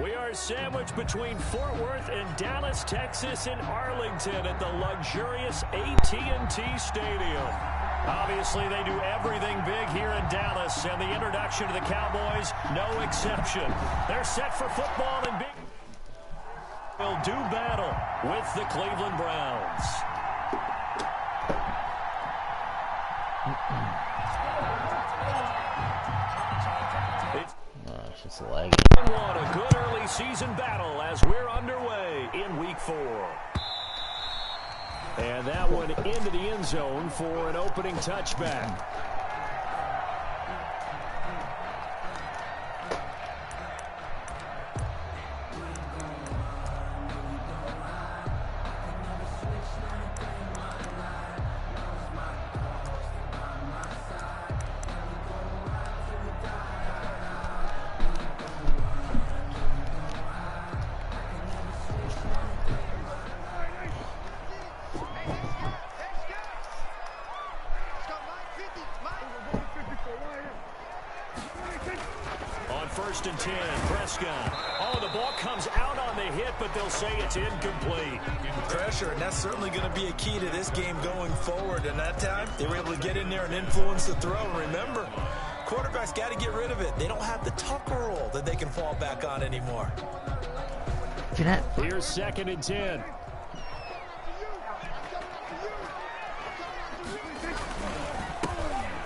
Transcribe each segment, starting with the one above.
We are sandwiched between Fort Worth and Dallas, Texas, in Arlington at the luxurious AT&T Stadium. Obviously, they do everything big here in Dallas, and the introduction to the Cowboys, no exception. They're set for football and big. Will do battle with the Cleveland Browns. It's just laggy. What a good early season battle as we're underway in Week 4. And that one into the end zone for an opening touchback. First and 10, Prescott. Oh, the ball comes out on the hit, but they'll say it's incomplete. Pressure, and that's certainly going to be a key to this game going forward. And that time, they were able to get in there and influence the throw. Remember, quarterbacks got to get rid of it. They don't have the Tucker roll that they can fall back on anymore. Here's second and 10.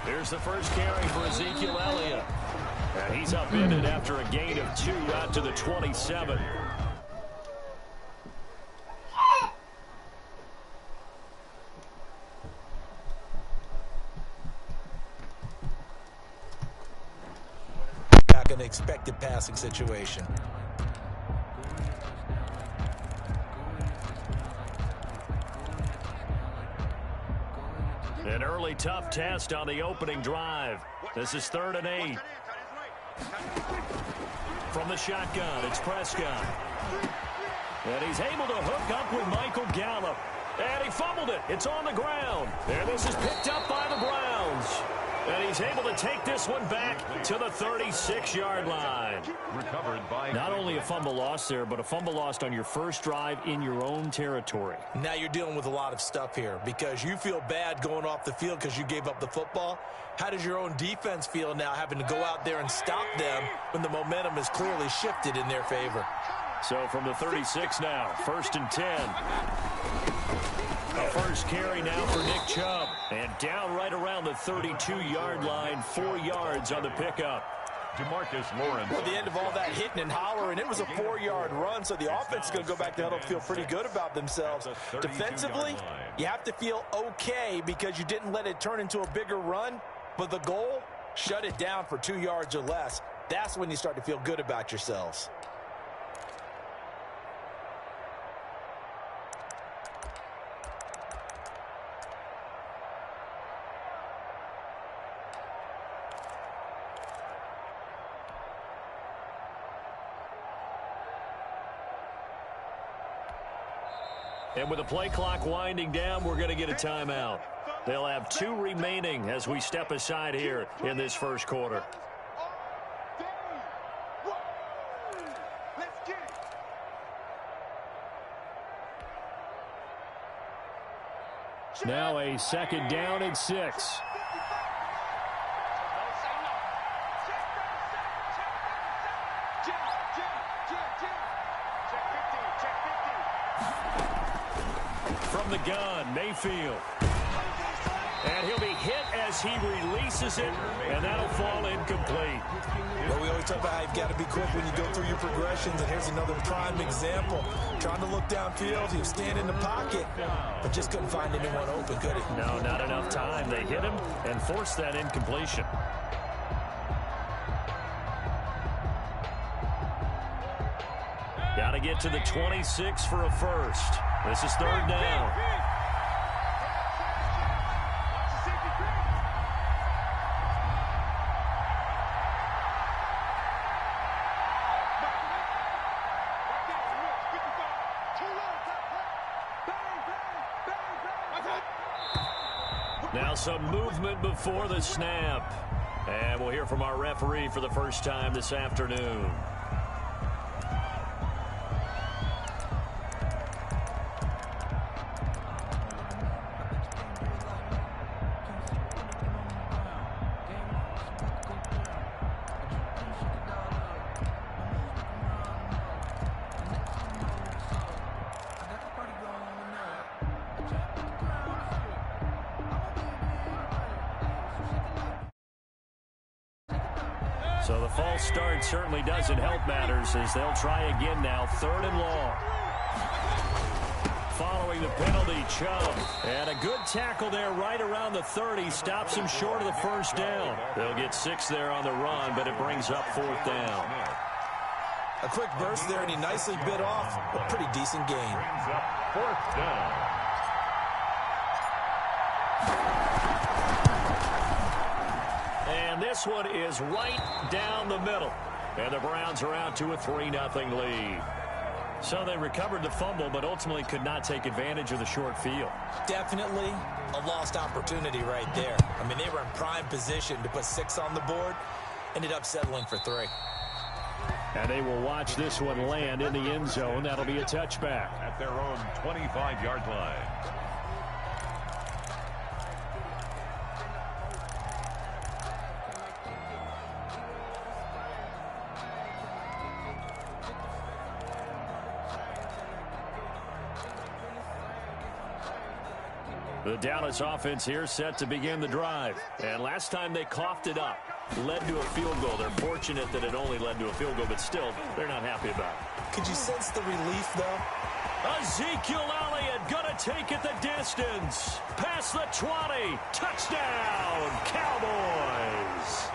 Here's the first carry for Ezekiel Elliott. And he's upended after a gain of 2 out to the 27. Back in an expected passing situation. An early tough test on the opening drive. This is 3rd and 8. From the shotgun, it's Prescott. And he's able to hook up with Michael Gallup. And he fumbled it. It's on the ground. And this is picked up by the Browns. And he's able to take this one back to the 36-yard line. Recovered by Not only a fumble loss there, but a fumble lost on your first drive in your own territory. Now you're dealing with a lot of stuff here because you feel bad going off the field because you gave up the football. How does your own defense feel now having to go out there and stop them when the momentum is clearly shifted in their favor? So from the 36 now, 1st and 10. A first carry now for Nick Chubb. And down right around the 32-yard line, 4 yards on the pickup. DeMarcus Lawrence. At the end of all that hitting and hollering, it was a 4-yard run, so the offense is going to go back to huddle and feel pretty good about themselves. Defensively, you have to feel okay because you didn't let it turn into a bigger run, but the goal, shut it down for 2 yards or less. That's when you start to feel good about yourselves. And with the play clock winding down, we're going to get a timeout. They'll have 2 remaining as we step aside here in this first quarter. Now a 2nd down and 6. From the gun, Mayfield. And he'll be hit as he releases it, and that'll fall incomplete. Well, we always talk about how you've got to be quick when you go through your progressions, and here's another prime example. Trying to look downfield, he was standing in the pocket, but just couldn't find anyone open, could he? No, not enough time. They hit him and forced that incompletion. Got to get to the 26 for a first. This is 3rd down. Now some movement before the snap. And we'll hear from our referee for the first time this afternoon. So the false start certainly doesn't help matters as they'll try again now, 3rd and long. Following the penalty, Chubb. And a good tackle there right around the 30. Stops him short of the first down. They'll get 6 there on the run, but it brings up 4th down. A quick burst there, and he nicely bit off a pretty decent gain. Brings up 4th down. And this one is right down the middle. And the Browns are out to a 3-0 lead. So they recovered the fumble, but ultimately could not take advantage of the short field. Definitely a lost opportunity right there. I mean, they were in prime position to put 6 on the board. Ended up settling for 3. And they will watch this one land in the end zone. That'll be a touchback. At their own 25-yard line. The Dallas offense here set to begin the drive. And last time they coughed it up, led to a field goal. They're fortunate that it only led to a field goal, but still, they're not happy about it. Could you sense the relief, though? Ezekiel Elliott gonna take it the distance. Past the 20. Touchdown, Cowboys.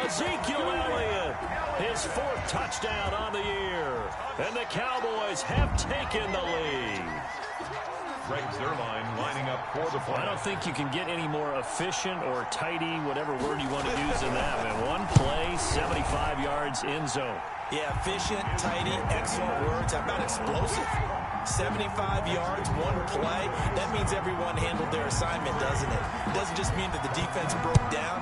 Ezekiel Elliott, his 4th touchdown on the year. And the Cowboys have taken the lead. Greg Zerline lining up for the play. I don't think you can get any more efficient or tidy, whatever word you want to use in that, man. One play, 75 yards in zone. Yeah, efficient, tidy, excellent words. How about explosive? 75 yards, one play. That means everyone handled their assignment, doesn't it? It doesn't just mean that the defense broke down.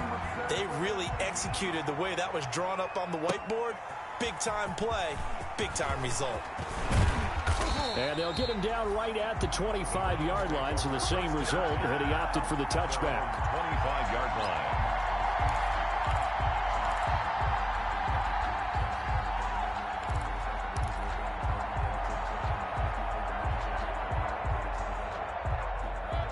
They really executed the way that was drawn up on the whiteboard. Big-time play, big-time result. And they'll get him down right at the 25-yard line, so the same result, and he opted for the touchback. 25-yard line.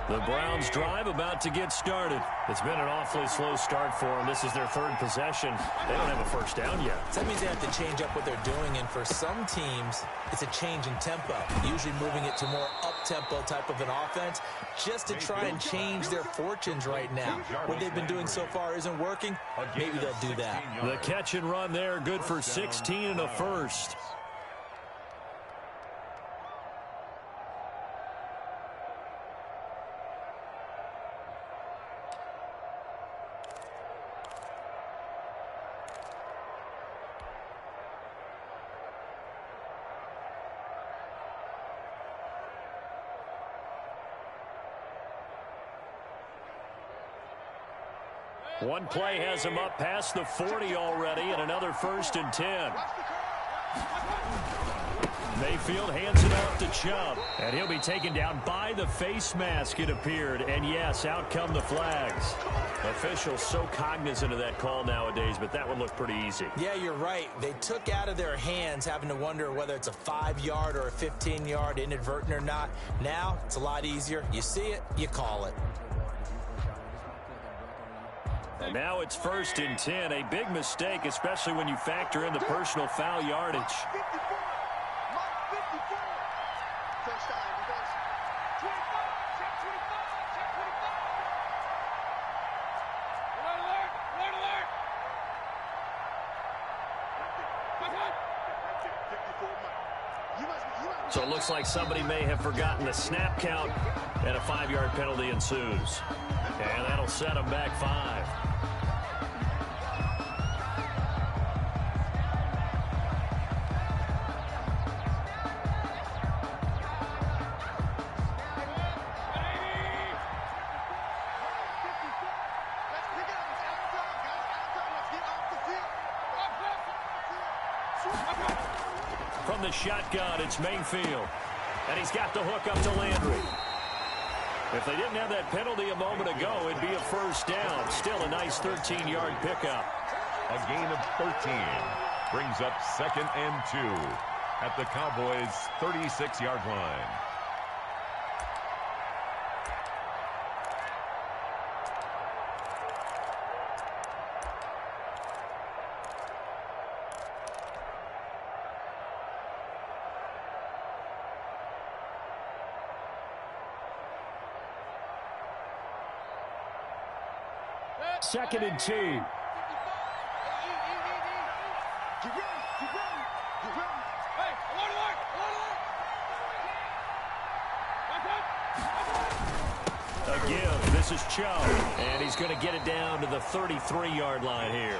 The Browns drive about to get started. It's been an awfully slow start for them. This is their 3rd possession. They don't have a first down yet. So that means they have to change up what they're doing, and for some teams, it's a change in tempo, usually moving it to more up-tempo type of an offense just to try and change their fortunes right now. What they've been doing so far isn't working. Maybe they'll do that. The catch and run there, good for 16 and a first. One play has him up past the 40 already, and another 1st and 10. Mayfield hands it off to Chubb, and he'll be taken down by the face mask, it appeared. And yes, out come the flags. Officials so cognizant of that call nowadays, but that one looked pretty easy. Yeah, you're right. They took out of their hands having to wonder whether it's a 5-yard or a 15-yard, inadvertent or not. Now, it's a lot easier. You see it, you call it. And now it's 1st and 10, a big mistake, especially when you factor in the personal foul yardage. So it looks like somebody may have forgotten the snap count, and a 5-yard penalty ensues. And that'll set them back 5. From the shotgun, it's Mayfield. And he's got the hook up to Landry. If they didn't have that penalty a moment ago, it'd be a first down. Still a nice 13-yard pickup. A gain of 13 brings up 2nd and 2 at the Cowboys' 36-yard line. 2nd and 2. Again, this is Chubb, and he's going to get it down to the 33-yard line here.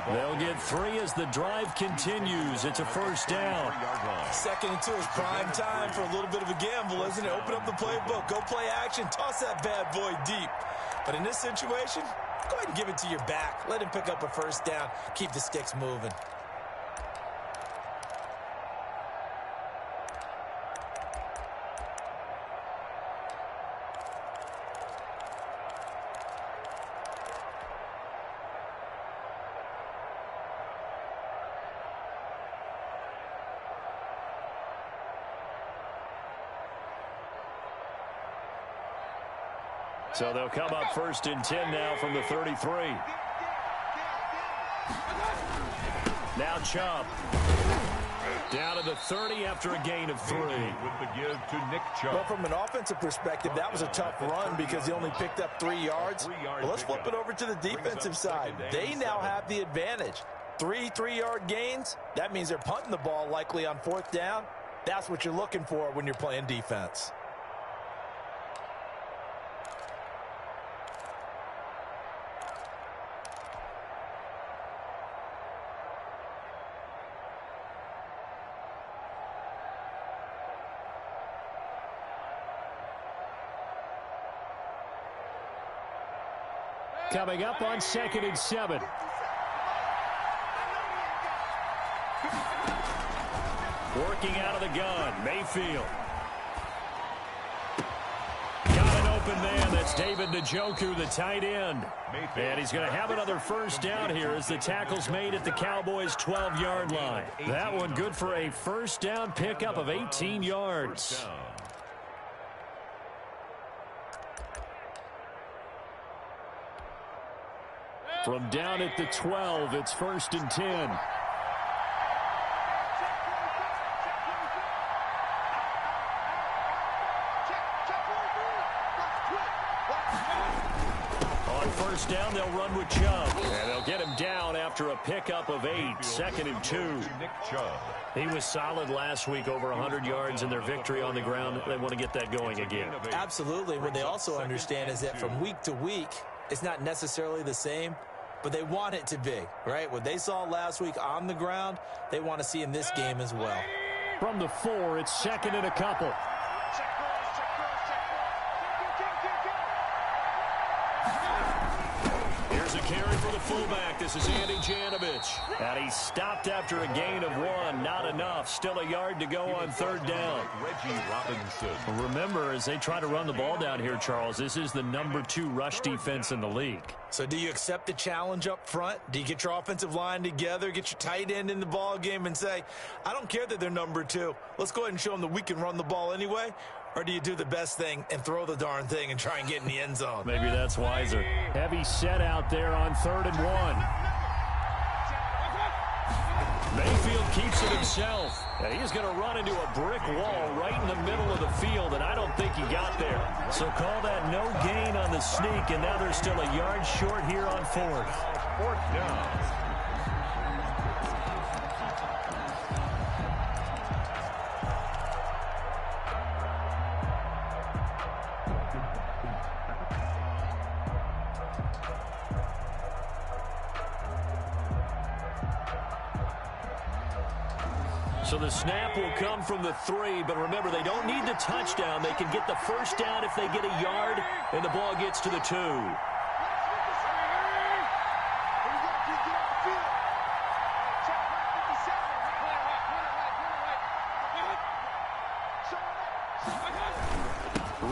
They'll get 3 as the drive continues. It's a first down. 2nd and 2 is prime time for a little bit of a gamble, isn't it? Open up the playbook, go play action, toss that bad boy deep. But in this situation, go ahead and give it to your back. Let him pick up a first down. Keep the sticks moving. So they'll come up 1st and 10 now from the 33. Now Chubb. Down to the 30 after a gain of 3. With the give to Nick Chubb. Well, from an offensive perspective, that was a tough run because he only picked up 3 yards. Well, let's flip it over to the defensive side. They now have the advantage. 3 3-yard gains. That means they're punting the ball likely on 4th down. That's what you're looking for when you're playing defense. Coming up on 2nd and 7. Working out of the gun, Mayfield. Got an open man. That's David Njoku, the tight end. And he's going to have another first down here as the tackle's made at the Cowboys' 12-yard line. That one good for a first down pickup of 18 yards. From down at the 12, it's 1st and 10. On 1st down, they'll run with Chubb. And they'll get him down after a pickup of 8, 2nd and 2. Nick Chubb. He was solid last week, over 100 yards in their victory on the ground. They want to get that going again. Absolutely. What they also understand is that from week to week, it's not necessarily the same, but they want it to be, right? What they saw last week on the ground, they want to see in this game as well. From the 4, it's 2nd and a couple. Here's a carry for the fullback. This is Andy Janovich. And he stopped after a gain of 1. Not enough. Still a yard to go on 3rd down. Reggie Robinson. Remember, as they try to run the ball down here, Charles, this is the number 2 rush defense in the league. So do you accept the challenge up front? Do you get your offensive line together, get your tight end in the ball game and say, I don't care that they're number 2. Let's go ahead and show them that we can run the ball anyway? Or do you do the best thing and throw the darn thing and try and get in the end zone? Maybe that's wiser. Heavy set out there on 3rd and 1. Mayfield keeps it himself. And he's going to run into a brick wall right in the middle of the field, and I don't think he got there. So call that no gain on the sneak, and now they're still a yard short here on 4th. 4th down. So the snap will come from the 3, but remember, they don't need the touchdown. They can get the first down if they get a yard, and the ball gets to the 2.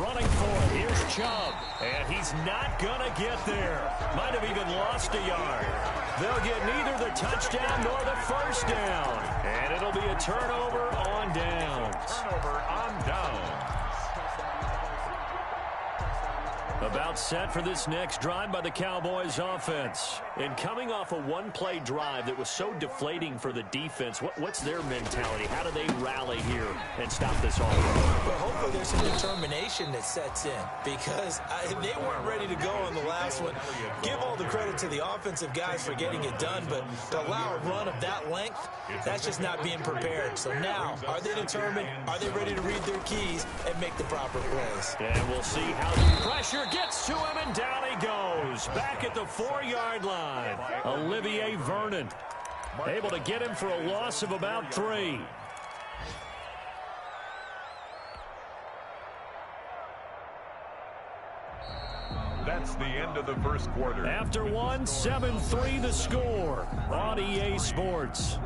Running for it, here's Chubb, and he's not going to get there. Might have even lost a yard. They'll get neither the touchdown nor the first down, and it'll be a turnover on downs. Turnover on downs. About set for this next drive by the Cowboys offense. And coming off a one-play drive that was so deflating for the defense, what's their mentality? How do they rally here and stop this offense? Well, hopefully there's some determination that sets in because they weren't ready to go on the last one. Give all the credit to the offensive guys for getting it done, but to allow a run of that length, that's just not being prepared. So now, are they determined? Are they ready to read their keys and make the proper plays? And we'll see how the pressure gets to him, and down he goes. Back at the 4-yard line. Olivier Vernon able to get him for a loss of about 3. That's the end of the first quarter. After one, 7-3 the score on EA Sports.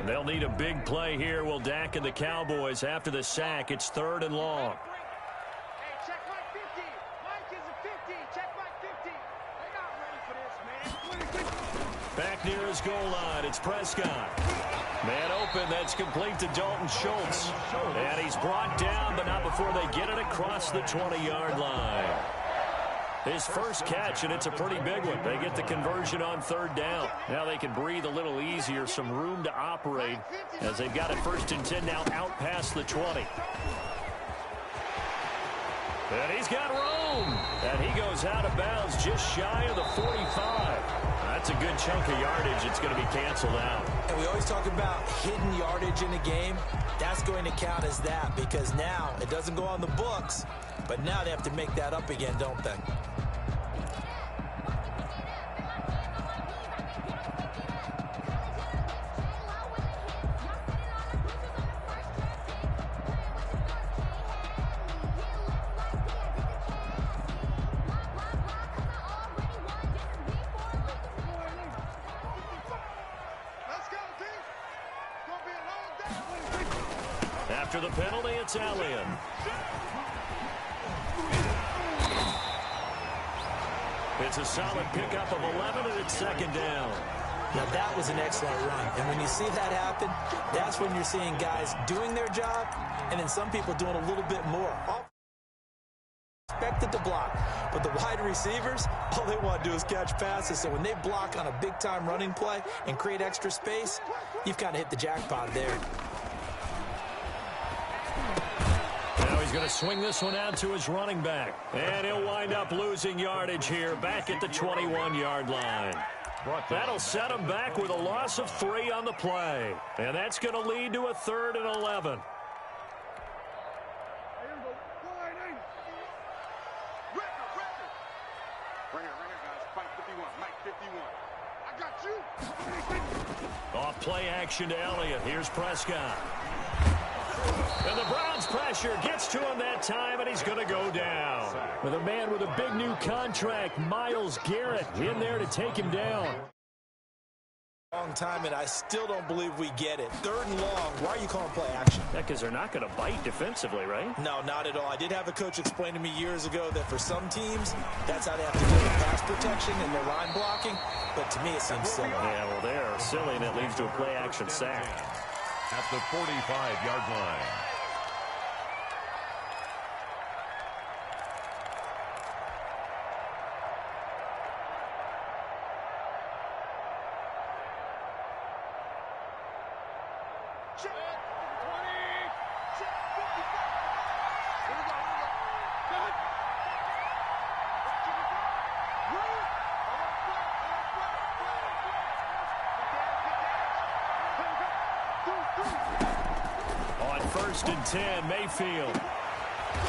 They'll need a big play here. Will Dak and the Cowboys after the sack. It's 3rd and long. Hey, check Mike 50. Mike is a 50. Check Mike 50. They're not ready for this, man. Back near his goal line, it's Prescott. Man open, that's complete to Dalton Schultz. And he's brought down, but not before they get it across the 20-yard line. His first catch, and it's a pretty big one. They get the conversion on 3rd down. Now they can breathe a little easier, some room to operate as they've got it 1st and 10 now out past the 20. And he's got room. And he goes out of bounds just shy of the 45. That's a good chunk of yardage. It's going to be canceled out. And we always talk about hidden yardage in a game. That's going to count as that because now it doesn't go on the books, but now they have to make that up again, don't they? After the penalty, it's Elliott. It's a solid pickup of 11, and it's 2nd down. Now, that was an excellent run. And when you see that happen, that's when you're seeing guys doing their job and then some people doing a little bit more. Expected to block, but the wide receivers, all they want to do is catch passes. So when they block on a big-time running play and create extra space, you've kind of hit the jackpot there. Now he's going to swing this one out to his running back. And he'll wind up losing yardage here back at the 21-yard line. That'll set him back with a loss of 3 on the play. And that's going to lead to a 3rd and 11. Off play action to Elliott. Here's Prescott. And the Browns pressure gets to him that time, and he's going to go down. With a man with a big new contract, Myles Garrett, in there to take him down. Long time, and I still don't believe we get it. 3rd and long. Why are you calling play action? Yeah, because they're not going to bite defensively, right? No, not at all. I did have a coach explain to me years ago that for some teams, that's how they have to deal with pass protection and their line blocking. But to me, it seems silly. Yeah, well, they're silly, and it leads to a play action sack. At the 45-yard line. On 1st and 10, Mayfield.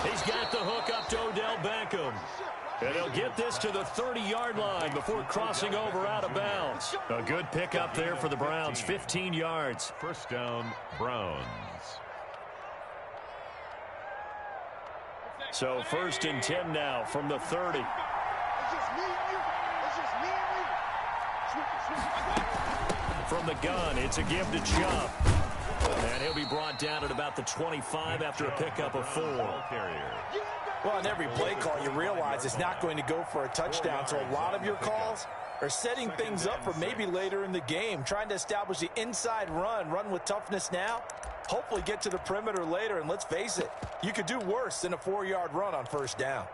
He's got the hook up to Odell Beckham. And he'll get this to the 30-yard line before crossing over out of bounds. A good pickup there for the Browns, 15 yards. 1st down, Browns. So 1st and 10 now from the 30. From the gun, it's a give to Chubb. And he'll be brought down at about the 25 after a pickup of 4. Carrier. Well, on every play call, you realize it's not going to go for a touchdown, so a lot of your calls are setting things up for maybe later in the game, trying to establish the inside run with toughness now, hopefully get to the perimeter later, and let's face it, you could do worse than a 4-yard run on first down.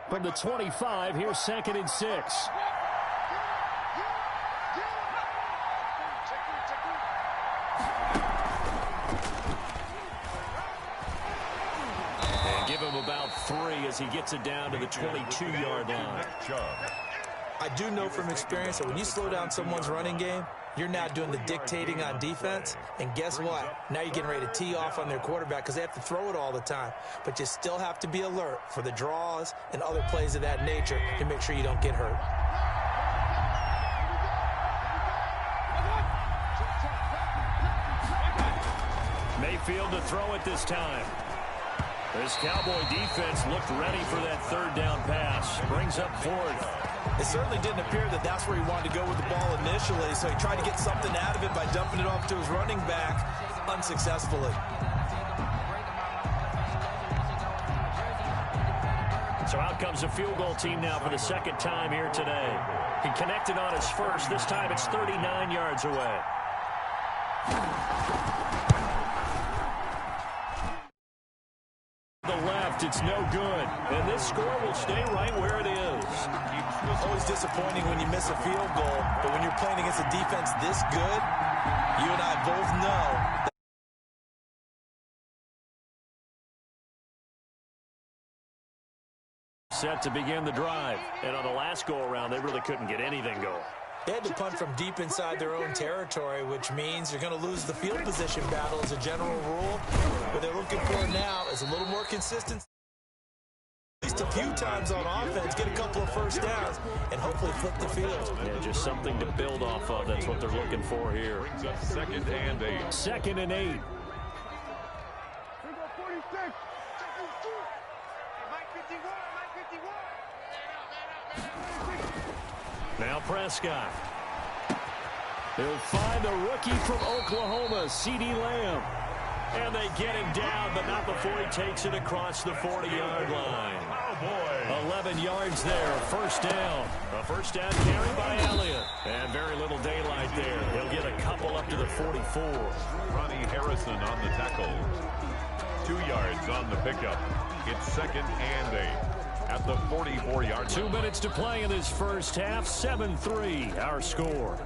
From the 25, here's 2nd and 6. And give him about 3 as he gets it down to the 22-yard line. I do know from experience that when you slow down someone's running game, you're now doing the dictating on defense, and guess what? Now you're getting ready to tee off on their quarterback because they have to throw it all the time. But you still have to be alert for the draws and other plays of that nature to make sure you don't get hurt. Mayfield to throw it this time. This Cowboy defense looked ready for that 3rd down pass. Brings up 4th. It certainly didn't appear that that's where he wanted to go with the ball initially, so he tried to get something out of it by dumping it off to his running back unsuccessfully. So out comes the field goal team now for the 2nd time here today. He connected on his first. This time it's 39 yards away. The left, it's no good. And this score will stay right where it is. Always disappointing when you miss a field goal, but when you're playing against a defense this good, you and I both know. Set to begin the drive. And on the last go-around, they really couldn't get anything going. They had to punt from deep inside their own territory, which means you're going to lose the field position battle as a general rule. What they're looking for now is a little more consistency. At least a few times on offense, get a couple of first downs, and hopefully flip the field. Yeah, just something to build off of. That's what they're looking for here. Brings up 2nd and 8. 2nd and 8. Now Prescott. He'll find the rookie from Oklahoma, C.D. Lamb. And they get him down, but not before he takes it across the 40-yard line. 11 yards there, 1st down. A 1st down carry by Elliott. And very little daylight there. He'll get a couple up to the 44. Ronnie Harrison on the tackle. 2 yards on the pickup. It's 2nd and 8. At the 44-yard line. 2 minutes to play in this first half. 7-3, our score.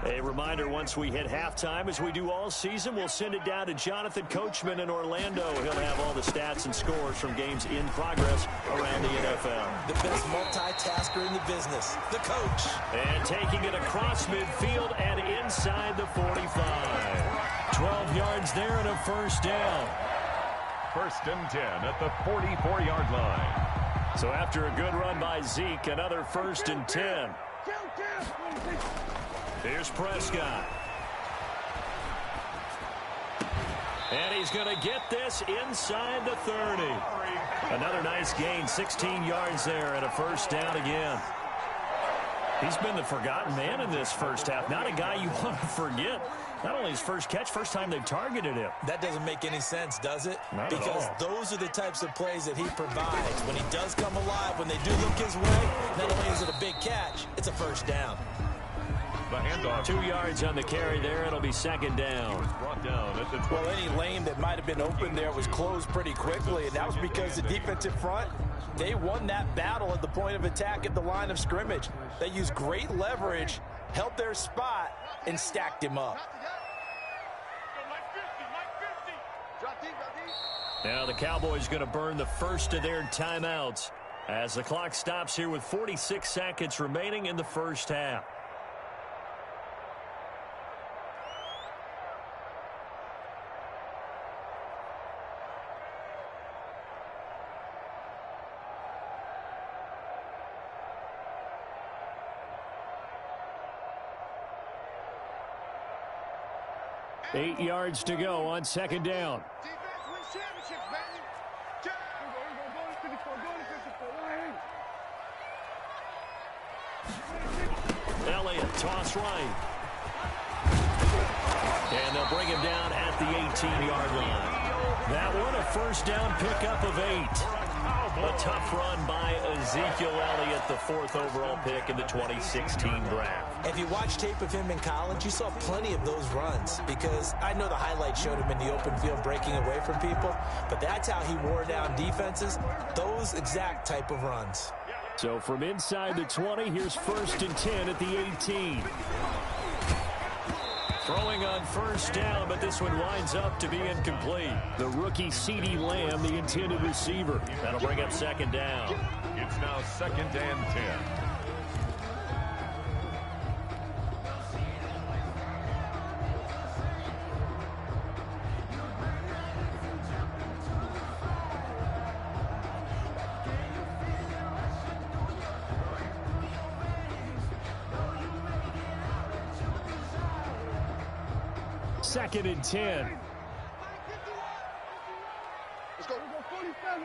A reminder, once we hit halftime, as we do all season, we'll send it down to Jonathan Coachman in Orlando. He'll have all the stats and scores from games in progress around the NFL. The best multitasker in the business, the coach. And taking it across midfield and inside the 45. 12 yards there and a 1st down. 1st and 10 at the 44-yard line. So after a good run by Zeke, another 1st and 10. Here's Prescott. And he's going to get this inside the 30. Another nice gain, 16 yards there and a 1st down again. He's been the forgotten man in this first half. Not a guy you want to forget. Not only his first catch, first time they've targeted him. That doesn't make any sense, does it? Not because at all. Those are the types of plays that he provides. When he does come alive, when they do look his way, not only is it a big catch, it's a 1st down. The handoff. 2 yards on the carry there. It'll be 2nd down. Brought down at the 20. Well, any lane that might have been open there was closed pretty quickly, and that was because the defensive front, they won that battle at the point of attack at the line of scrimmage. They used great leverage, held their spot, and stacked him up. Now the Cowboys going to burn the first of their timeouts as the clock stops here with 46 seconds remaining in the first half. Eight yards to go on 2nd down. Defense wins championships, baby. Elliott, toss right. And they'll bring him down at the 18-yard line. That one, a first down pickup of 8. A tough run by Ezekiel Elliott, the 4th overall pick in the 2016 draft. If you watch tape of him in college, you saw plenty of those runs, because I know the highlights showed him in the open field breaking away from people, but that's how he wore down defenses, those exact type of runs. So from inside the 20, here's 1st and 10 at the 18. Throwing on first down, but this one winds up to be incomplete. The rookie CeeDee Lamb, the intended receiver. That'll bring up 2nd down. It's now 2nd and 10. Second and 10. Let's go. 47.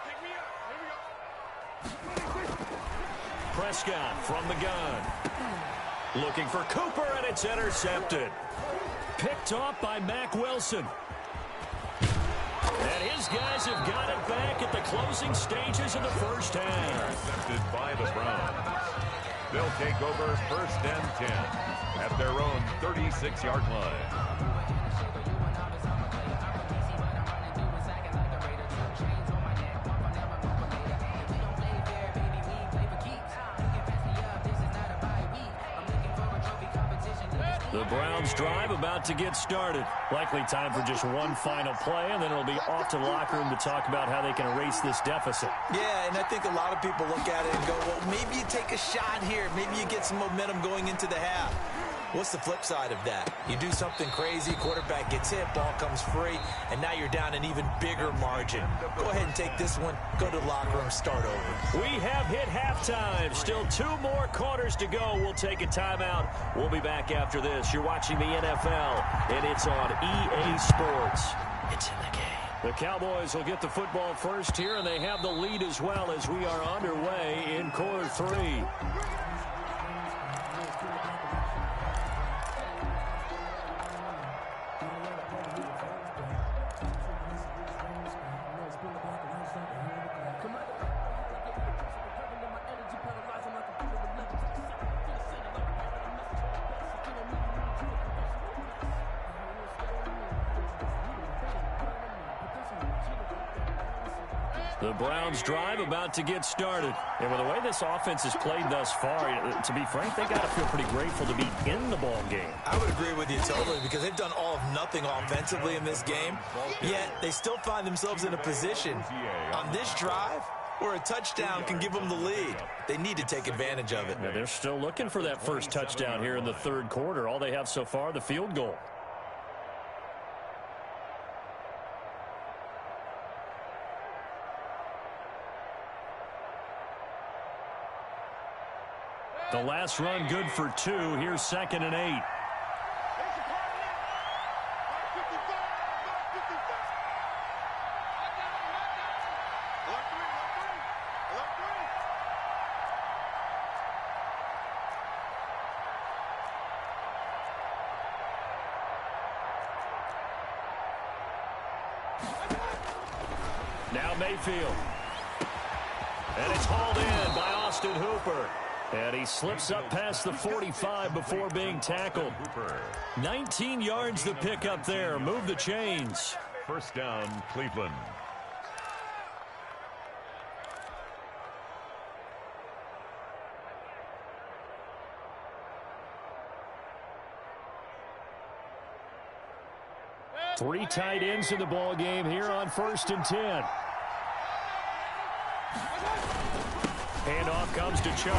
Pick me up. Here we go. Prescott from the gun. Looking for Cooper, and it's intercepted. Picked off by Mack Wilson. And his guys have got it back at the closing stages of the first half. Intercepted by the Browns. They'll take over 1st and 10 at their own 36-yard line. The Browns drive about to get started. Likely time for just one final play, and then it'll be off to the locker room to talk about how they can erase this deficit. Yeah, and I think a lot of people look at it and go, well, maybe you take a shot here. Maybe you get some momentum going into the half. What's the flip side of that? You do something crazy, quarterback gets hit, ball comes free, and now you're down an even bigger margin. Go ahead and take this one, go to the locker room, start over. We have hit halftime. Still 2 more quarters to go. We'll take a timeout. We'll be back after this. You're watching the NFL, and it's on EA Sports. It's in the game. The Cowboys will get the football first here, and they have the lead as well as we are underway in quarter 3. The Browns drive about to get started. And with the way this offense has played thus far, to be frank, they got to feel pretty grateful to be in the ball game. I would agree with you totally, because they've done all of nothing offensively in this game, yet they still find themselves in a position on this drive where a touchdown can give them the lead. They need to take advantage of it. Yeah, they're still looking for that first touchdown here in the 3rd quarter. All they have so far, the field goal. The last run good for 2. Here's 2nd and 8. Now Mayfield. And it's hauled in by Austin Hooper. And he slips up past the 45 before being tackled. 19 yards to pick up there. Move the chains. First down, Cleveland. Three tight ends in the ball game here on 1st and 10. Handoff comes to Chubb.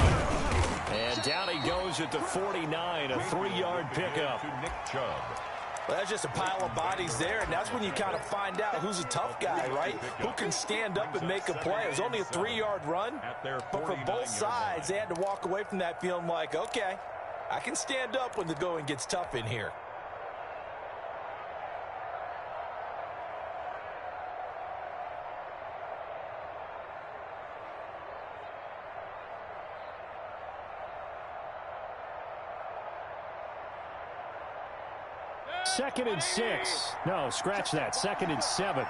And down he goes at the 49, a 3-yard pickup. Nick Chubb. Well, that's just a pile of bodies there, and that's when you kind of find out who's a tough guy, right? Who can stand up and make a play. It was only a 3-yard run, but for both sides, they had to walk away from that feeling like, okay, I can stand up when the going gets tough in here. 2nd and 6. No, scratch that. 2nd and 7.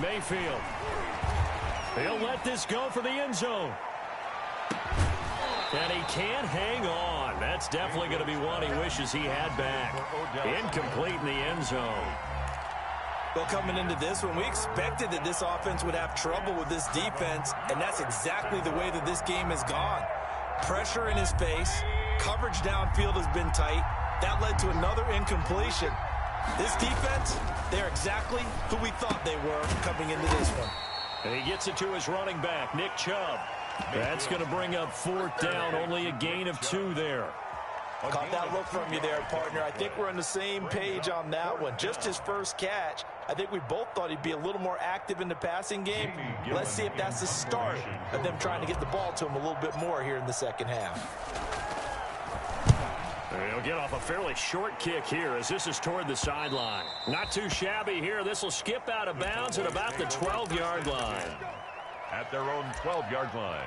Mayfield. He'll let this go for the end zone. And he can't hang on. That's definitely going to be one he wishes he had back. Incomplete in the end zone. Well, coming into this one, we expected that this offense would have trouble with this defense, and that's exactly the way that this game has gone. Pressure in his face. Coverage downfield has been tight. That led to another incompletion. This defense, they're exactly who we thought they were coming into this one. And he gets it to his running back, Nick Chubb. That's going to bring up 4th down, only a gain of 2 there. Caught that look from you there, partner. I think we're on the same page on that one. Just his first catch, I think we both thought he'd be a little more active in the passing game. Let's see if that's the start of them trying to get the ball to him a little bit more here in the second half. He'll get off a fairly short kick here as this is toward the sideline. Not too shabby here. This will skip out of bounds at about the 12-yard line. At their own 12-yard line.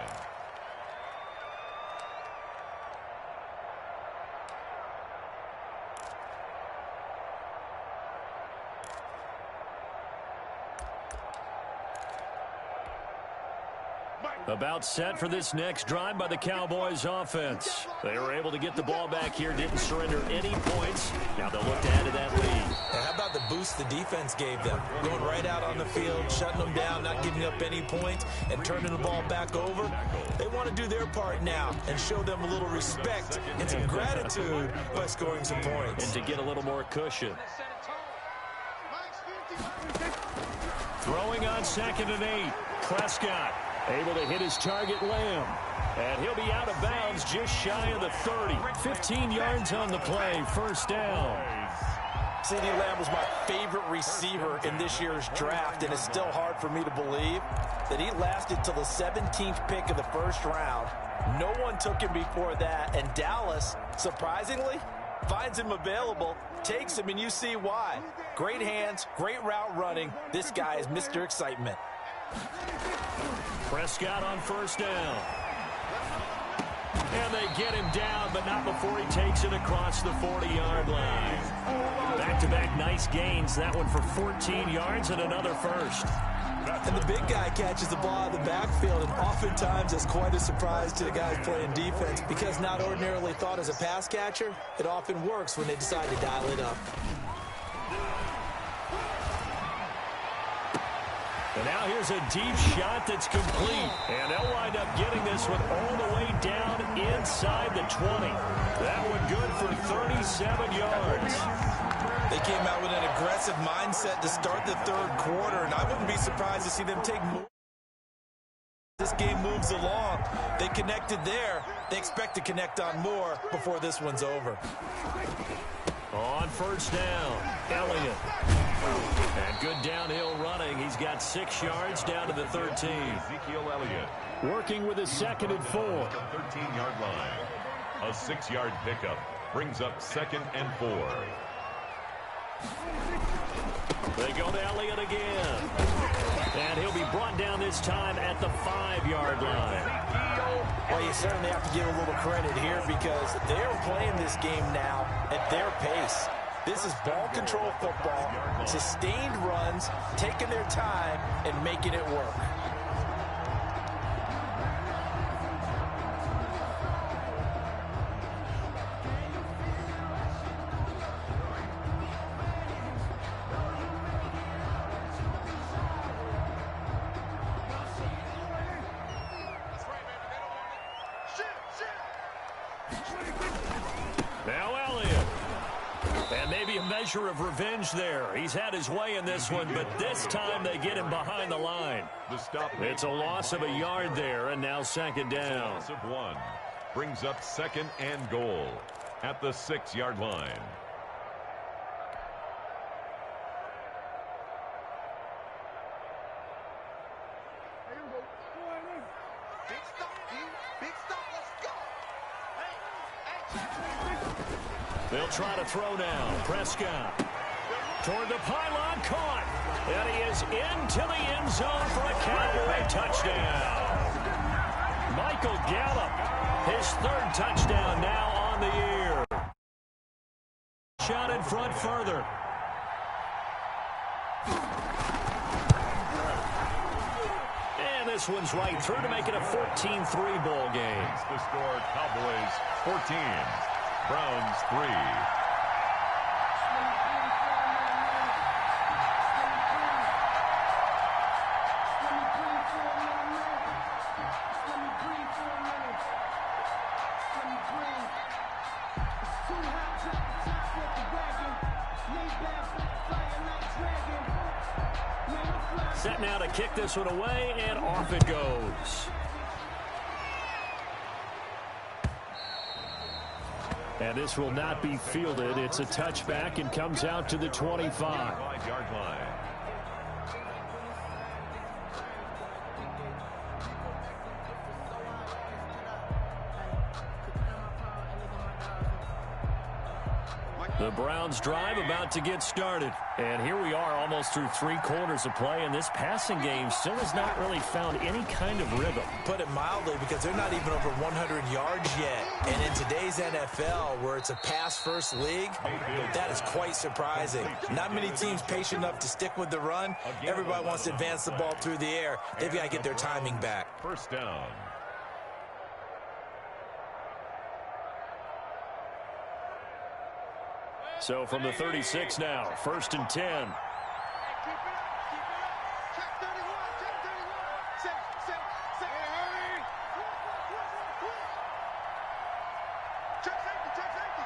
About set for this next drive by the Cowboys offense. They were able to get the ball back here, didn't surrender any points. Now they'll look to add to that lead. Now, how about the boost the defense gave them? Going right out on the field, shutting them down, not giving up any points, and turning the ball back over. They want to do their part now and show them a little respect and some gratitude by scoring some points. And to get a little more cushion. Throwing on 2nd and 8. Prescott able to hit his target, Lamb. And he'll be out of bounds just shy of the 30. 15 yards on the play, 1st down. CeeDee Lamb was my favorite receiver in this year's draft, and it's still hard for me to believe that he lasted till the 17th pick of the 1st round. No one took him before that, and Dallas, surprisingly, finds him available, takes him, and you see why. Great hands, great route running. This guy is Mr. Excitement. Prescott on 1st down. And they get him down, but not before he takes it across the 40-yard line. Back-to-back nice gains. That one for 14 yards and another 1st. And the big guy catches the ball out of the backfield, and oftentimes it's quite a surprise to the guys playing defense because not ordinarily thought as a pass catcher, it often works when they decide to dial it up. And now here's a deep shot that's complete. And they'll wind up getting this one all the way down inside the 20. That one good for 37 yards. They came out with an aggressive mindset to start the 3rd quarter, and I wouldn't be surprised to see them take more. This game moves along. They connected there. They expect to connect on more before this one's over. On 1st down, Elliott. And good downhill running. He's got 6 yards down to the 13. Ezekiel Elliott. Working with his 2nd and 4. 13-yard line. A 6-yard pickup brings up 2nd and 4. They go to Elliott again. And he'll be brought down this time at the 5-yard line. Well, you certainly have to give a little credit here because they're playing this game now at their pace. This is ball control football, sustained runs, taking their time, and making it work. Now Elliott. And maybe a measure of revenge there. He's had his way in this one, but this time they get him behind the line. It's a loss of a yard there, and now 2nd down. Loss of 1 brings up 2nd and goal at the 6-yard line. They'll try to throw now. Prescott toward the pylon, caught. And he is into the end zone for a Cowboy touchdown. Michael Gallup, his third touchdown now on the year. Shot in front further. And this one's right through to make it a 14-3 ball game. The score, Cowboys 14, Browns 3. Set now to kick this one away, and off it goes. And this will not be fielded. It's a touchback and comes out to the 25. 5-yard line. The Browns drive about to get started. And here we are almost through 3 quarters of play, and this passing game still has not really found any kind of rhythm. Put it mildly, because they're not even over 100 yards yet. And in today's NFL, where it's a pass-first league, that is quite surprising. Not many teams patient enough to stick with the run. Everybody wants to advance the ball through the air. They've got to get their timing back. First down. So from the 36 now, 1st and 10. Keep it up, keep it up. Check 31, check 31. Set. Hurry. Check safety.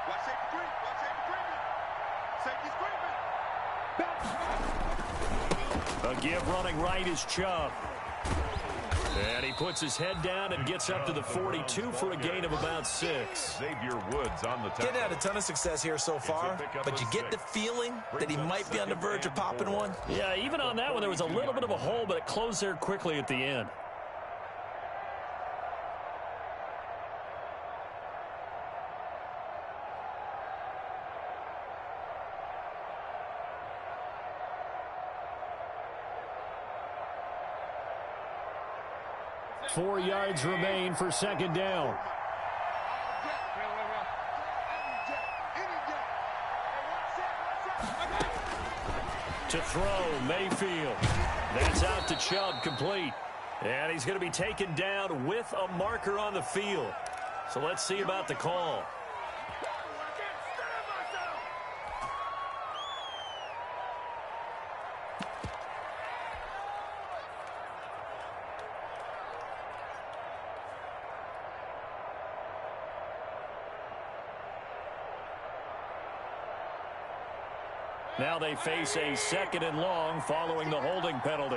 Watch safety creep. Safety's creeping. A give running right is Chubb. And he puts his head down and gets up to the 42 for a gain of about 6. Xavier Woods on the tackle. Getting had a ton of success here so far, but you get the feeling that he might be on the verge of popping one. Yeah, even on that one, there was a little bit of a hole, but it closed there quickly at the end. Four yards remain for second down. To throw, Mayfield. That's out to Chubb, complete. And he's going to be taken down with a marker on the field. So let's see about the call. Now they face a 2nd and long following the holding penalty.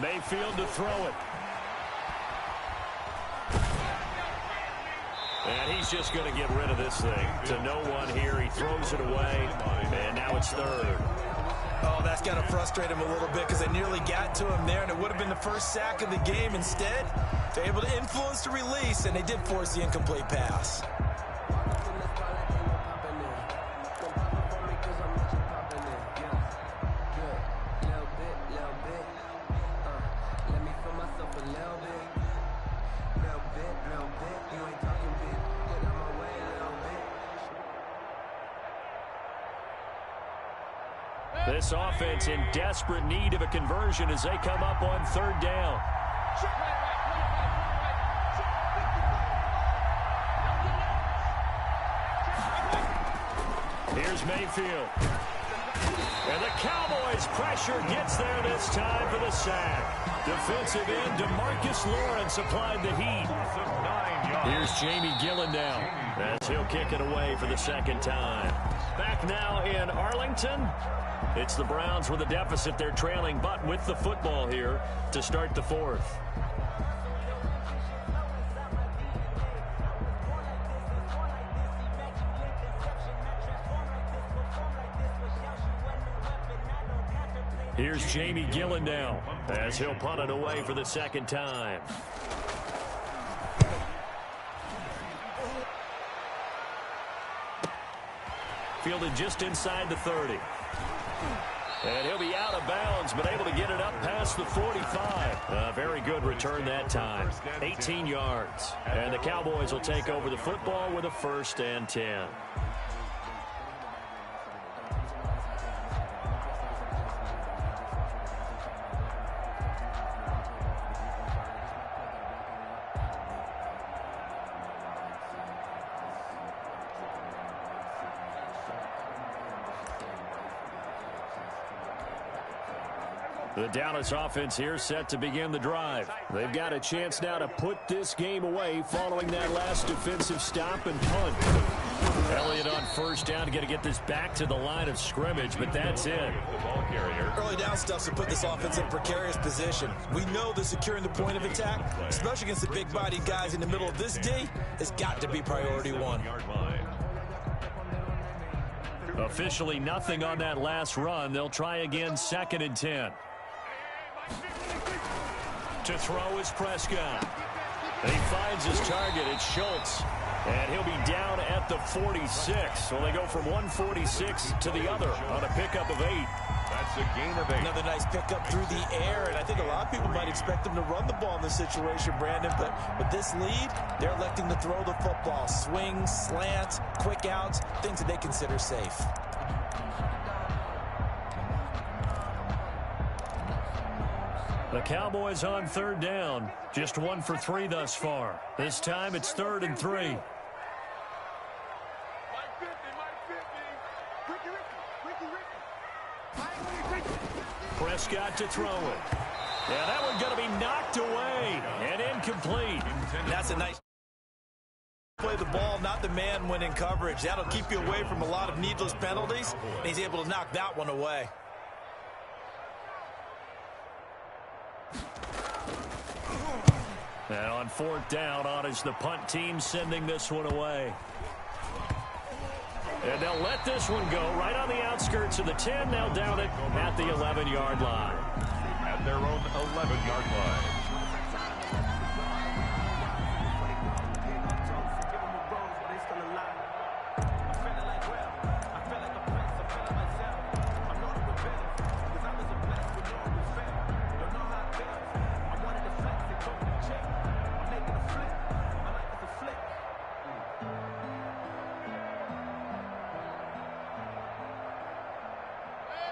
Mayfield to throw it. And he's just going to get rid of this thing. To no one here. He throws it away. And now it's 3rd. Oh, that's got to frustrate him a little bit, because they nearly got to him there, and it would have been the first sack of the game. Instead, they're able to influence the release, and they did force the incomplete pass. This offense in desperate need of a conversion as they come up on 3rd down. Here's Mayfield. And the Cowboys' pressure gets there this time for the sack. Defensive end DeMarcus Lawrence applied the heat. Here's Jamie Gillen now as he'll kick it away for the 2nd time. Back now in Arlington. It's the Browns with a deficit. They're trailing, but with the football here to start the 4th. Here's Jamie Gillen now as he'll punt it away for the 2nd time. Fielded just inside the 30. And he'll be out of bounds, but able to get it up past the 45. A very good return that time. 18 yards. And the Cowboys will take over the football with a 1st and 10. The Dallas offense here set to begin the drive. They've got a chance now to put this game away following that last defensive stop and punt. Elliott on 1st down, going to get this back to the line of scrimmage, but that's it. Early down stuff to put this offense in a precarious position. We know that securing the point of attack, especially against the big-bodied guys in the middle of this D, has got to be priority one. Officially nothing on that last run. They'll try again, 2nd and 10. To throw is Prescott. And he finds his target. It's Schultz. And he'll be down at the 46. So they go from 146 to the other on a pickup of 8. That's a gain of 8. Another nice pickup through the air, and I think a lot of people might expect them to run the ball in this situation, Brandon, but with this lead, they're electing to throw the football. Swings, slants, quick outs, things that they consider safe. The Cowboys on 3rd down. Just 1 for 3 thus far. This time it's 3rd and 3. Prescott to throw it. Yeah, that one's going to be knocked away and incomplete. That's a nice play the ball, not the man when in coverage. That'll keep you away from a lot of needless penalties, and he's able to knock that one away. And on 4th down, on is the punt team sending this one away. And they'll let this one go right on the outskirts of the 10. They'll down it at the 11-yard line. At their own 11-yard line.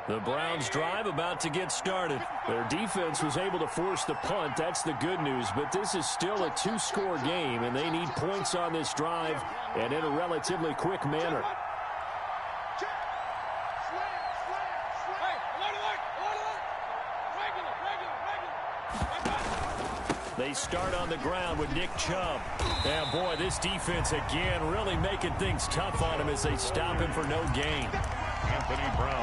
The Browns drive about to get started. Their defense was able to force the punt. That's the good news, but this is still a 2-score game, and they need points on this drive and in a relatively quick manner. They start on the ground with Nick Chubb. And boy, this defense again really making things tough on him as they stop him for no gain.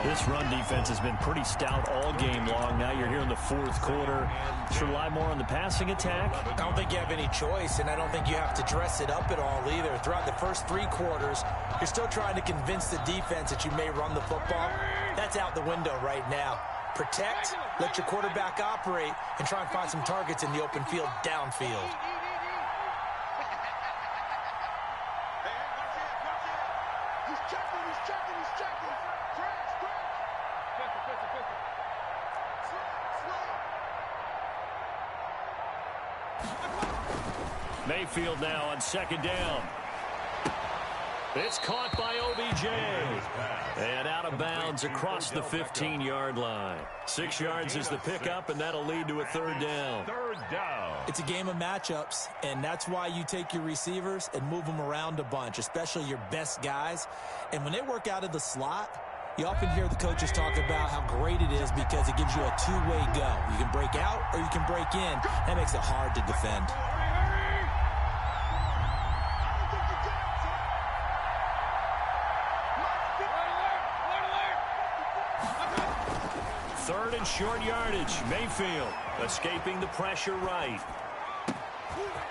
This run defense has been pretty stout all game long. Now you're here in the 4th quarter. Should rely more on the passing attack? I don't think you have any choice, and I don't think you have to dress it up at all either. Throughout the first 3 quarters, you're still trying to convince the defense that you may run the football. That's out the window right now. Protect, let your quarterback operate, and try and find some targets in the open field downfield. Mayfield now on 2nd down. It's caught by OBJ. And out of bounds across the 15-yard line. 6 yards is the pickup, and that'll lead to a 3rd down. 3rd down. It's a game of matchups, and that's why you take your receivers and move them around a bunch, especially your best guys. And when they work out of the slot, you often hear the coaches talk about how great it is because it gives you a 2-way go. You can break out or you can break in. That makes it hard to defend. Third and short yardage. Mayfield escaping the pressure right.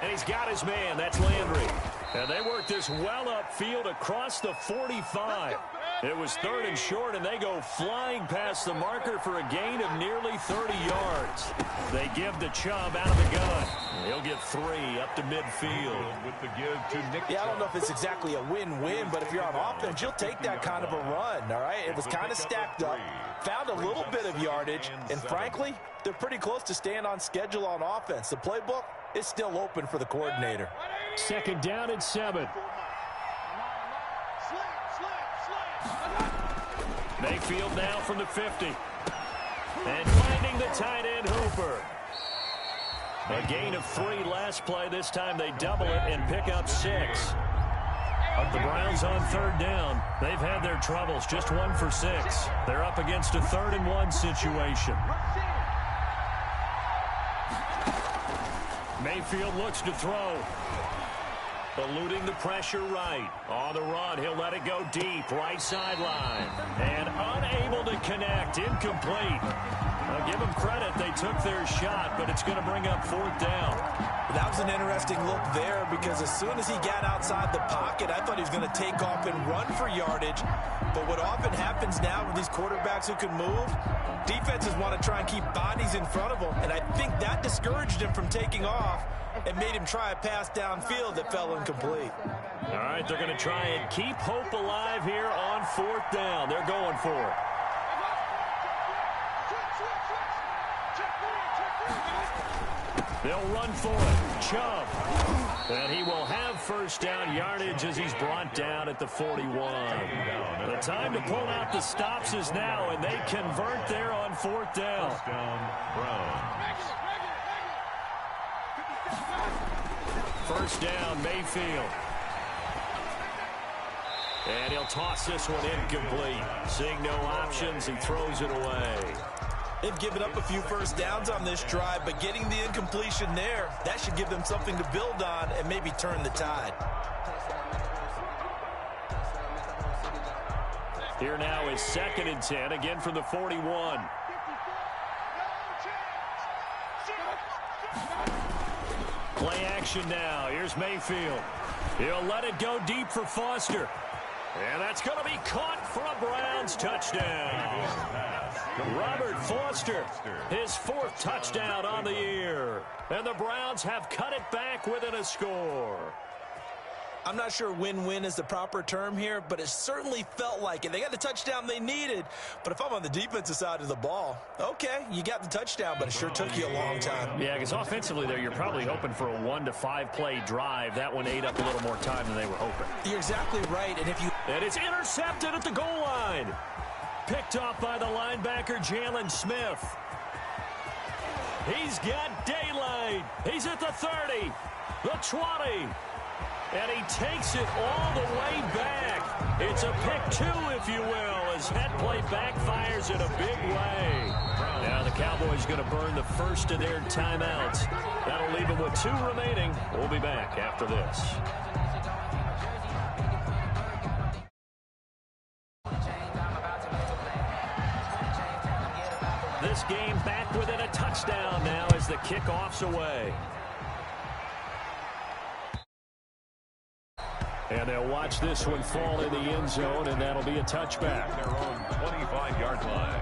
And he's got his man. That's Landry. And they work this well upfield across the 45. It was 3rd and short, and they go flying past the marker for a gain of nearly 30 yards. They give to Chubb out of the gun. He'll get 3 up to midfield. With the give to Nick. Yeah, I don't know if it's exactly a win-win, but if you're on offense, you'll take that kind of a run, all right? It was kind of stacked up, found a little bit of yardage, and frankly, they're pretty close to staying on schedule on offense. The playbook is still open for the coordinator. 2nd down and 7. Mayfield now from the 50. And finding the tight end, Hooper. A gain of 3 last play. This time they double it and pick up 6. The Browns on 3rd down. They've had their troubles. Just 1 for 6. They're up against a 3rd and 1 situation. Mayfield looks to throw. Eluding the pressure right. On the run, he'll let it go deep. Right sideline. And unable to connect. Incomplete. I'll give them credit. They took their shot, but it's going to bring up 4th down. That was an interesting look there because as soon as he got outside the pocket, I thought he was going to take off and run for yardage. But what often happens now with these quarterbacks who can move, defenses want to try and keep bodies in front of them. And I think that discouraged him from taking off and made him try a pass downfield that fell incomplete. All right, they're going to try and keep hope alive here on 4th down. They're going for it. They'll run for it. Chubb. And he will have 1st down yardage as he's brought down at the 41. The time to pull out the stops is now, and they convert there on 4th down. 1st down, Mayfield. And he'll toss this one incomplete. Seeing no options, he throws it away. They've given up a few 1st downs on this drive, but getting the incompletion there, that should give them something to build on and maybe turn the tide. Here now is 2nd and 10, again from the 41. Play action now. Here's Mayfield. He'll let it go deep for Foster. And that's going to be caught for a Browns touchdown. Robert Foster, his 4th touchdown on the year. And the Browns have cut it back within a score. I'm not sure win-win is the proper term here, but it certainly felt like it. They got the touchdown they needed, but if I'm on the defensive side of the ball, okay, you got the touchdown, but it sure took you a long time. Yeah, because offensively there, you're probably hoping for a 1 to 5 play drive. That one ate up a little more time than they were hoping. You're exactly right, and it's intercepted at the goal line. Picked off by the linebacker, Jalen Smith. He's got daylight. He's at the 30, the 20. And he takes it all the way back. It's a pick 2, if you will, as head play backfires in a big way. Now the Cowboys going to burn the first of their timeouts. That'll leave them with 2 remaining. We'll be back after this. This game back within a touchdown now as the kickoff's away. And they'll watch this one fall in the end zone, and that'll be a touchback. Their own 25-yard line.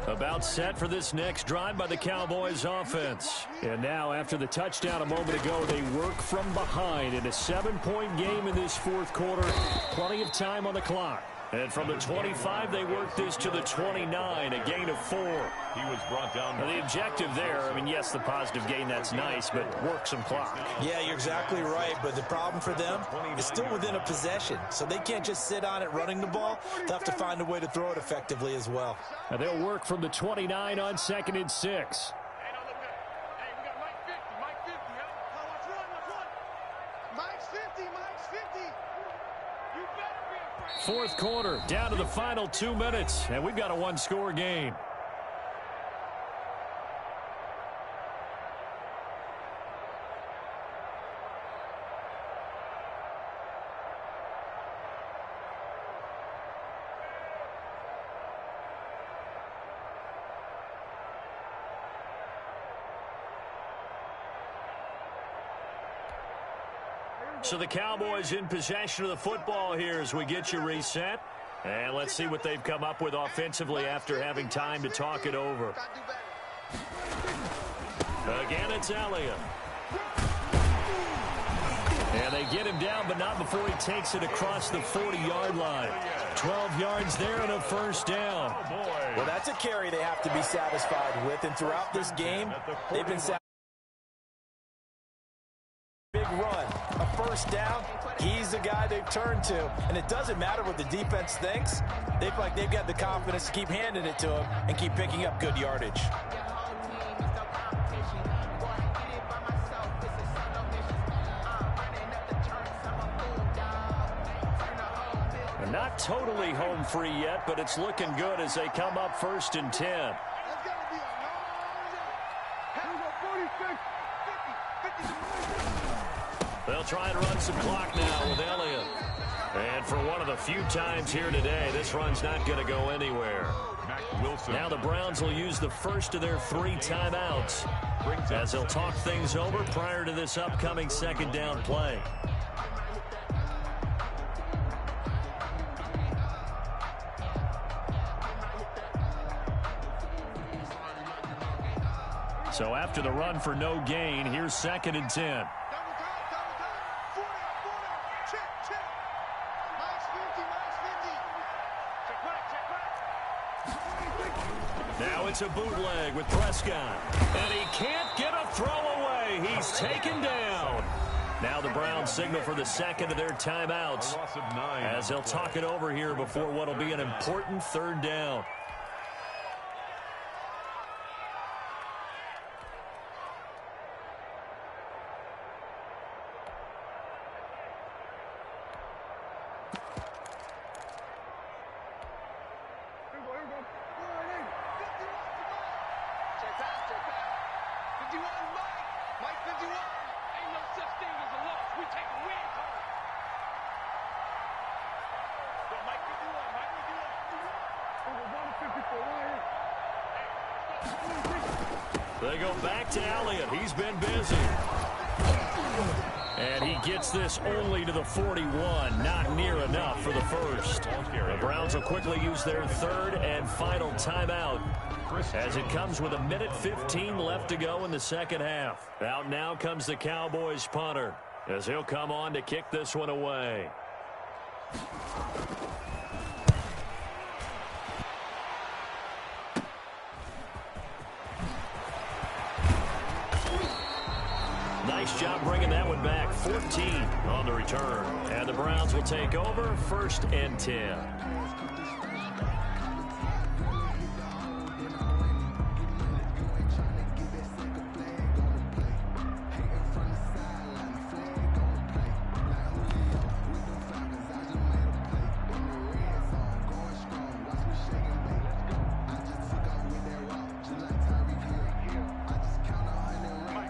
About set for this next drive by the Cowboys offense. And now, after the touchdown a moment ago, they work from behind in a 7-point game in this 4th quarter. Plenty of time on the clock. And from the 25, they work this to the 29, a gain of 4. He was brought down. Now, the objective there, I mean, yes, the positive gain, that's nice, but work some clock. Yeah, you're exactly right, but the problem for them is still within a possession, so they can't just sit on it running the ball. They'll have to find a way to throw it effectively as well. Now, they'll work from the 29 on 2nd and 6. Fourth quarter, down to the final 2 minutes, and we've got a 1-score game. So the Cowboys in possession of the football here as we get you reset. And let's see what they've come up with offensively after having time to talk it over. Again, it's Elliott. And they get him down, but not before he takes it across the 40-yard line. 12 yards there and a first down. Well, that's a carry they have to be satisfied with. And throughout this game, they've been satisfied. Big run, a first down. He's the guy they've turned to. And it doesn't matter what the defense thinks. They feel like they've got the confidence to keep handing it to him and keep picking up good yardage. Not totally home free yet, but it's looking good as they come up 1st and 10. They'll try and run some clock now with Elliott. And for one of the few times here today, this run's not going to go anywhere. Now the Browns will use the first of their 3 timeouts as they'll talk things over prior to this upcoming 2nd down play. So after the run for no gain, here's 2nd and 10. Now it's a bootleg with Prescott. And he can't get a throw away. He's taken down. Now the Browns signal for the 2nd of their timeouts as they'll talk it over here before what will be an important 3rd down. They go back to Elliott. He's been busy. And he gets this only to the 41. Not near enough for the first. The Browns will quickly use their 3rd and final timeout as it comes with 1:15 left to go in the 2nd half. Out now comes the Cowboys punter as he'll come on to kick this one away. Nice job bringing that one back. 14 on the return. And the Browns will take over 1st and 10.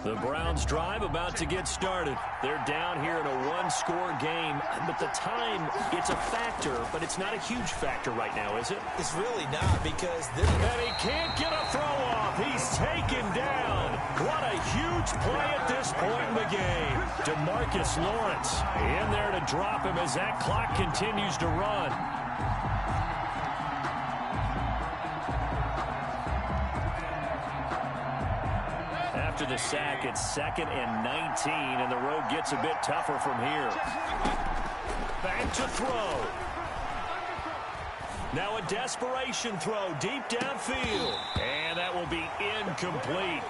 The Browns drive about to get started. They're down here in a 1-score game, but the time, it's a factor, but it's not a huge factor right now, is it? It's really not because this... And he can't get a throw off. He's taken down. What a huge play at this point in the game. DeMarcus Lawrence in there to drop him as that clock continues to run. After the sack, it's 2nd and 19, and the road gets a bit tougher from here. Back to throw. Now a desperation throw deep downfield, and that will be incomplete.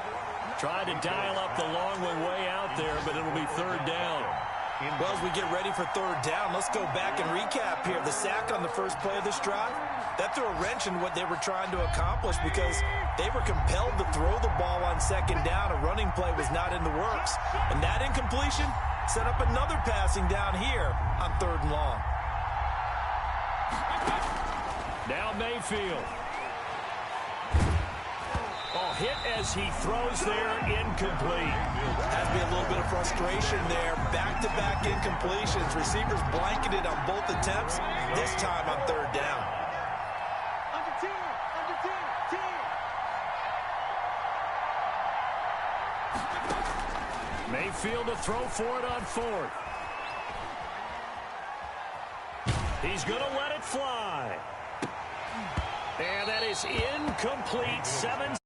Tried to dial up the long one way out there, but it'll be 3rd down. Well, as we get ready for 3rd down, let's go back and recap here. The sack on the first play of this drive, that threw a wrench in what they were trying to accomplish because they were compelled to throw the ball on 2nd down. A running play was not in the works. And that incompletion set up another passing down here on 3rd and long. Now Mayfield. Oh, hit as he throws there, incomplete. Has to be a little bit of frustration there. Back-to-back incompletions. Receivers blanketed on both attempts, this time on 3rd down. Under 10, 10. Mayfield to throw for it on 4th. He's going to let it fly. And that is incomplete. 7